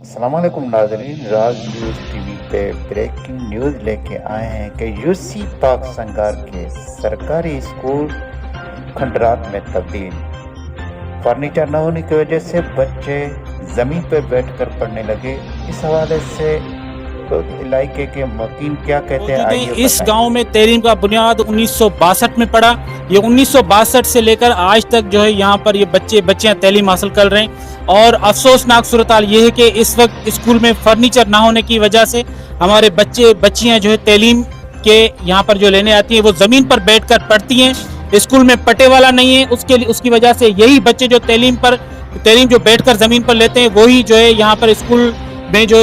अस्सलाम वालेकुम नाज़रीन, राज न्यूज़ टीवी पे ब्रेकिंग न्यूज़ लेके आए हैं कि यूसी पाक संगार के सरकारी स्कूल खंडरात में तब्दील। फर्नीचर न होने की वजह से बच्चे ज़मीन पर बैठकर पढ़ने लगे। इस हवाले से तो इलाके के मकीन क्या कहते हैं, आइए इस बताएं। गांव में तहरीम का बुनियाद 1962 में पड़ा। ये 1962 से लेकर आज तक जो है यहाँ पर ये बच्चियाँ तैलीम हासिल कर रहे हैं। और अफसोसनाक सूरत हाल ये है कि इस वक्त स्कूल में फर्नीचर ना होने की वजह से हमारे बच्चियाँ जो है तैलीम के यहाँ पर जो लेने आती हैं वो ज़मीन पर बैठकर पढ़ती हैं। स्कूल में पटे वाला नहीं है, उसकी वजह से यही बच्चे जो तैलीम जो बैठकर ज़मीन पर लेते हैं वही जो है यहाँ पर स्कूल में जो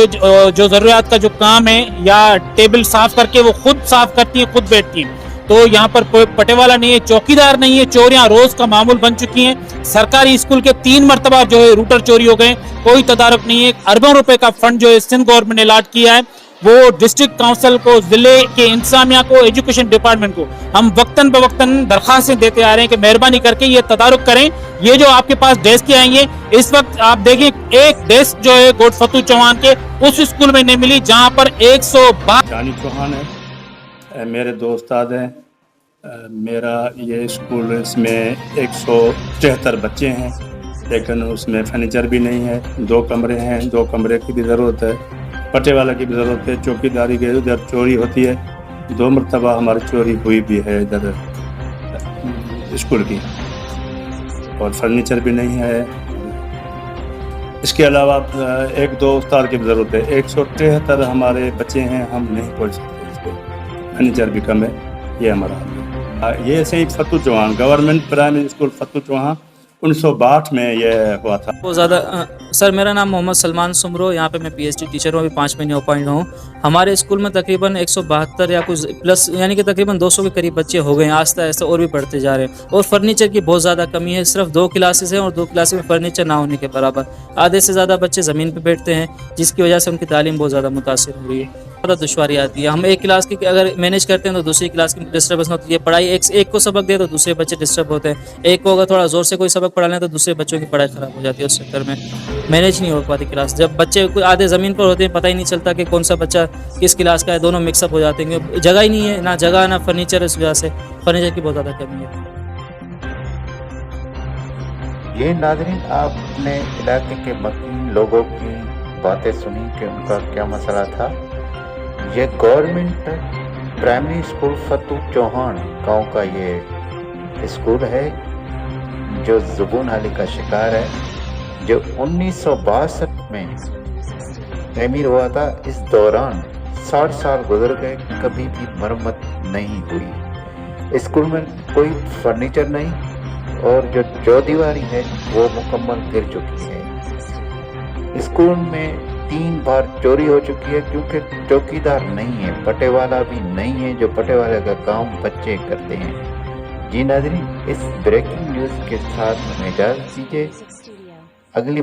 ज़रूरियात का जो काम है या टेबल साफ करके वो खुद साफ करती हैं, खुद बैठती हैं। तो यहाँ पर पटे वाला नहीं है, चौकीदार नहीं है, चोरियां रोज का मामूल बन चुकी हैं। सरकारी स्कूल के 3 मरतबा जो है रूटर चोरी हो गए, कोई तदारुक नहीं है। अरबों रुपए का फंड जो है सिंध गवर्नमेंट ने अलॉट किया है, वो डिस्ट्रिक्ट काउंसिल को, जिले के इंतजामिया को, एजुकेशन डिपार्टमेंट को हम वक्तन बवक्तन दरखास्तें देते आ रहे हैं कि मेहरबानी करके ये तदारुक करें। ये जो आपके पास डेस्क आई है, इस वक्त आप देखें एक डेस्क जो है गोड फतू चौहान के उस स्कूल में नहीं मिली जहां पर 112 जानी चौहान है, मेरे दो उस्ताद हैं। मेरा ये स्कूल, इसमें 173 बच्चे हैं, लेकिन उसमें फर्नीचर भी नहीं है। 2 कमरे हैं, 2 कमरे की भी ज़रूरत है, पटे वाला की भी ज़रूरत है। चौकीदारी के इधर चोरी होती है, 2 मरतबा हमारी चोरी हुई भी है इधर स्कूल की, और फर्नीचर भी नहीं है। इसके अलावा 1-2 उस्ताद की भी ज़रूरत है। 173 हमारे बच्चे हैं, हम नहीं पढ़ सकते इसको, फर्नीचर भी कम है। ये हमारा हाल है। ये सही Fatu Chauhan government primary school Fatu Chauhan 1962 में ये हुआ था। बहुत ज़्यादा सर, मेरा नाम मोहम्मद सलमान सुमरो, यहाँ पे मैं पीएचडी टीचर हूँ, अभी 5 महीने अपॉइंट हूँ। हमारे स्कूल में तकरीबन 172 या कुछ प्लस, यानी कि तकरीबन 200 के करीब बच्चे हो गए हैं। आस्ता आस्ता और भी बढ़ते जा रहे हैं। और फर्नीचर की बहुत ज़्यादा कमी है। सिर्फ 2 क्लासेस हैं और 2 क्लासेस में फर्नीचर ना होने के बराबर। आधे से ज़्यादा बच्चे ज़मीन पर बैठते हैं, जिसकी वजह से उनकी तालीम बहुत ज़्यादा मुतासिर हो रही है। ज़्यादा दुश्वारी आती है। हम एक क्लास की अगर मैनेज करते हैं तो दूसरी क्लास की डिस्टर्बेंस होती है। पढ़ाई एक को सबक दे तो दूसरे बच्चे डिस्टर्ब होते हैं। एक को अगर थोड़ा ज़ोर से कोई सबक पढ़ा लें तो दूसरे बच्चों की पढ़ाई ख़राब हो जाती है। उस चक्कर में मैनेज नहीं हो पाती क्लास। जब बच्चे आधे ज़मीन पर होते हैं, पता ही नहीं चलता कि कौन सा बच्चा किस क्लास का है। दोनों मिक्सअप हो जाते हैं, जगह ही नहीं है, ना जगह ना फर्नीचर। इस वजह से फर्नीचर की बहुत ज़्यादा कमी है। ये नाज़रीन, आपने इलाके के मकीन लोगों की बातें सुनी कि उनका क्या मसला था। ये government primary school Fatu Chauhan गांव का ये स्कूल है जो ज़ुबान हाली का शिकार है, जो 1962 में तमीर हुआ था। इस दौरान 60 साल गुजर गए, कभी भी मरम्मत नहीं हुई। स्कूल में कोई फर्नीचर नहीं, और जो चौदीवारी है वो मुकम्मल गिर चुकी है। स्कूल में 3 बार चोरी हो चुकी है, क्योंकि चौकीदार नहीं है, पटे वाला भी नहीं है, जो पटे वाले का काम बच्चे करते हैं। जी नाज़रीन, इस ब्रेकिंग न्यूज़ के साथ हमें इजाज़त दीजिए। अगली